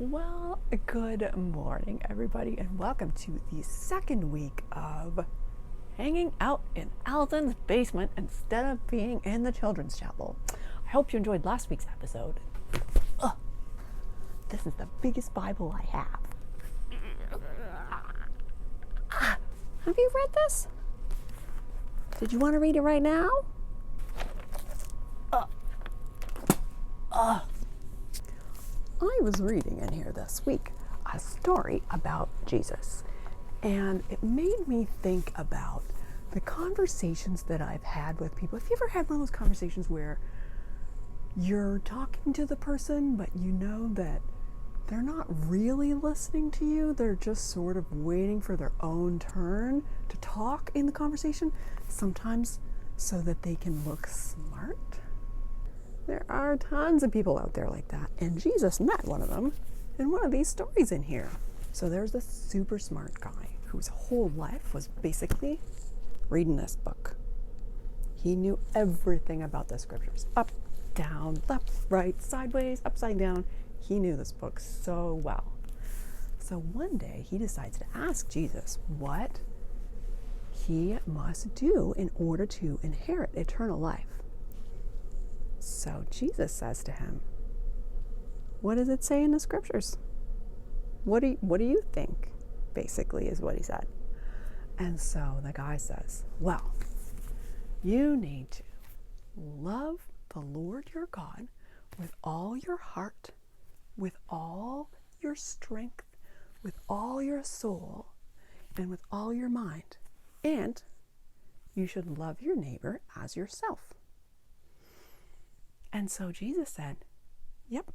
Well, good morning, everybody, and welcome to the second week of hanging out in Alton's basement instead of being in the children's chapel. I hope you enjoyed last week's episode. Ugh, this is the biggest Bible I have. Have you read this? Did you want to read it right now? I was reading in here this week a story about Jesus, and it made me think about the conversations that I've had with people. Have you ever had one of those conversations where you're talking to the person, but you know that they're not really listening to you? They're just sort of waiting for their own turn to talk in the conversation, sometimes so that they can look smart. There are tons of people out there like that, and Jesus met one of them in one of these stories in here. So there's this super smart guy whose whole life was basically reading this book. He knew everything about the scriptures, up, down, left, right, sideways, upside down. He knew this book so well. So one day he decides to ask Jesus what he must do in order to inherit eternal life. So Jesus says to him, what does it say in the scriptures? What do you think? Basically is what he said. And so the guy says, well, you need to love the Lord your God with all your heart, with all your strength, with all your soul, and with all your mind. And you should love your neighbor as yourself. And so Jesus said, yep,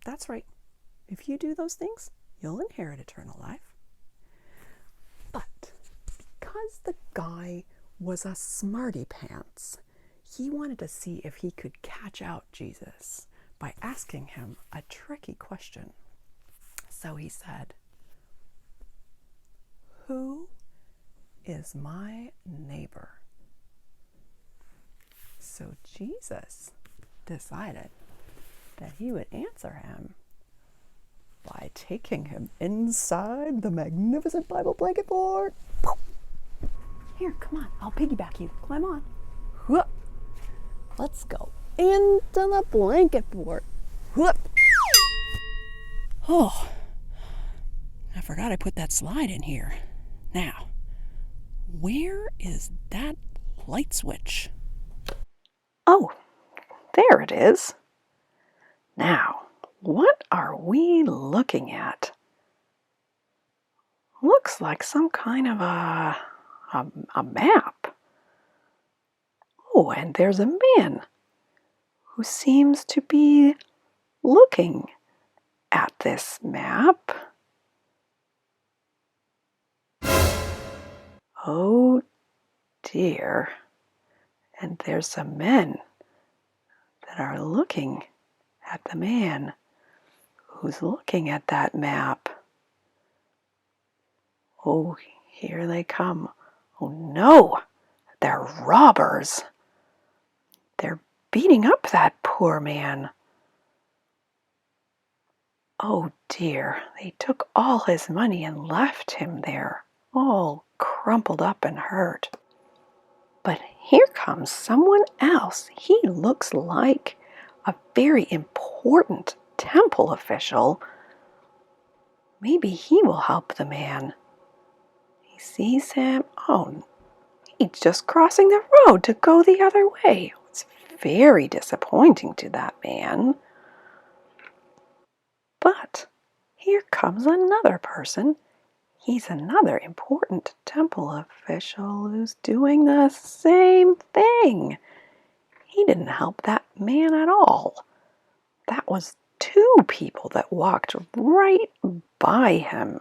that's right. If you do those things, you'll inherit eternal life. But because the guy was a smarty pants, he wanted to see if he could catch out Jesus by asking him a tricky question. So he said, who is my neighbor? So Jesus decided that he would answer him by taking him inside the magnificent Bible blanket fort. Here, come on, I'll piggyback you. Climb on. Whoop. Let's go into the blanket fort. Whoop. Oh, I forgot I put that slide in here. Now, where is that light switch? Oh, there it is. Now, what are we looking at? Looks like some kind of a map. Oh, and there's a man who seems to be looking at this map. Oh dear. And there's some men that are looking at the man who's looking at that map. Oh, here they come. Oh no, they're robbers. They're beating up that poor man. Oh dear, they took all his money and left him there, all crumpled up and hurt. But here comes someone else. He looks like a very important temple official. Maybe he will help the man. He sees him. Oh, he's just crossing the road to go the other way. It's very disappointing to that man. But here comes another person. He's another important temple official who's doing the same thing. He didn't help that man at all. That was two people that walked right by him.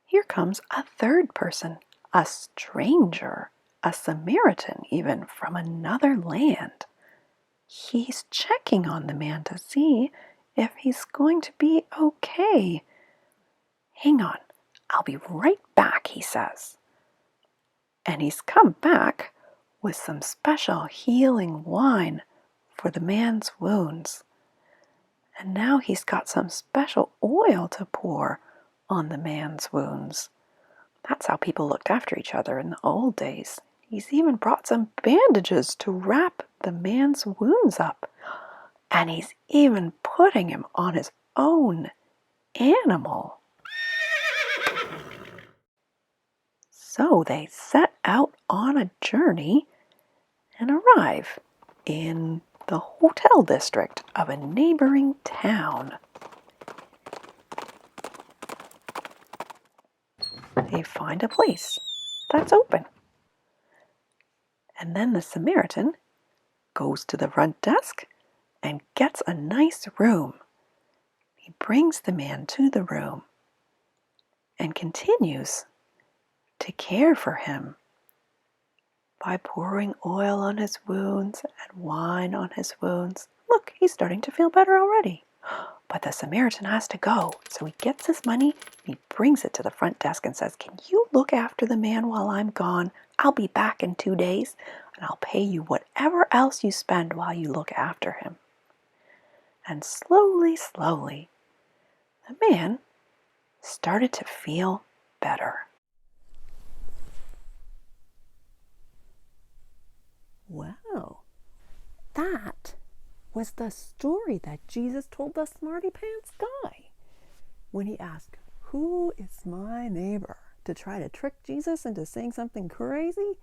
Here comes a third person, a stranger, a Samaritan even from another land. He's checking on the man to see if he's going to be okay. Hang on, I'll be right back, he says. And he's come back with some special healing wine for the man's wounds. And now he's got some special oil to pour on the man's wounds. That's how people looked after each other in the old days. He's even brought some bandages to wrap the man's wounds up. And he's even putting him on his own animal. So they set out on a journey and arrive in the hotel district of a neighboring town. They find a place that's open. And then the Samaritan goes to the front desk and gets a nice room. He brings the man to the room and continues to care for him by pouring oil on his wounds and wine on his wounds. Look, he's starting to feel better already. But the Samaritan has to go, so he gets his money, he brings it to the front desk and says, "Can you look after the man while I'm gone? I'll be back in 2 days, and I'll pay you whatever else you spend while you look after him." And slowly, slowly, the man started to feel better. Wow, that was the story that Jesus told the smarty pants guy when he asked, "Who is my neighbor?" to try to trick Jesus into saying something crazy.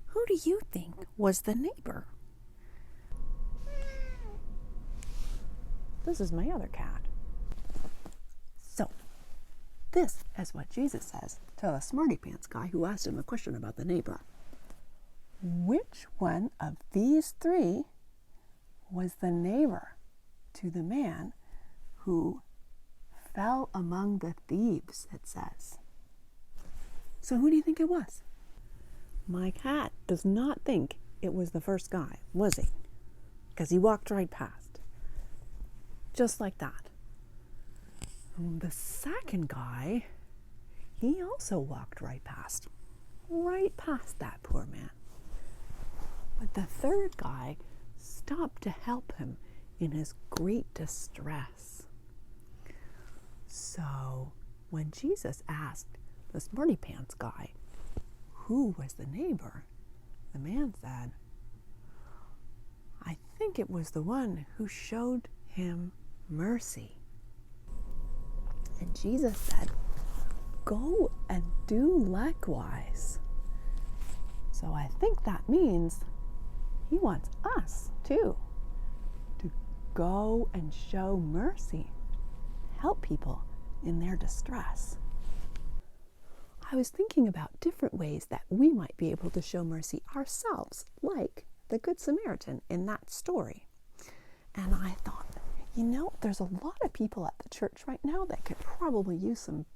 Who do you think was the neighbor? This is my other cat. So, this is what Jesus says to the smarty pants guy who asked him a question about the neighbor. Which one of these three was the neighbor to the man who fell among the thieves, it says? So who do you think it was? My cat does not think it was the first guy, was he? Because he walked right past. Just like that. And the second guy, he also walked right past that poor man. But the third guy stopped to help him in his great distress. So when Jesus asked the smarty pants guy who was the neighbor, the man said, "I think it was the one who showed him mercy." And Jesus said, "Go and do likewise." So I think that means he wants us too to go and show mercy, help people in their distress. I was thinking about different ways that we might be able to show mercy ourselves, like the Good Samaritan in that story. And I thought, there's a lot of people at the church right now that could probably use some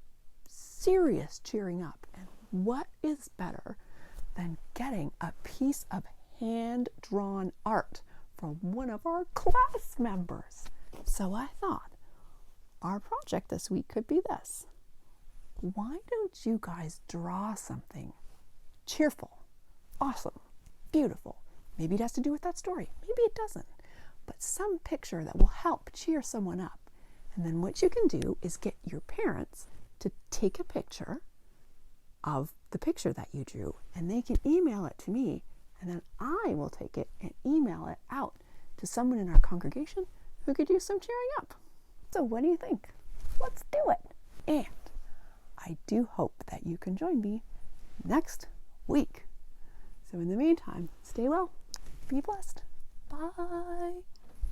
serious cheering up. And what is better than getting a piece of hand-drawn art from one of our class members? So I thought our project this week could be this. Why don't you guys draw something cheerful, awesome, beautiful? Maybe it has to do with that story. Maybe it doesn't. But some picture that will help cheer someone up. And then what you can do is get your parents to take a picture of the picture that you drew, and they can email it to me, and then I will take it and email it out to someone in our congregation who could use some cheering up. So what do you think? Let's do it. And I do hope that you can join me next week. So in the meantime, stay well, be blessed. Bye.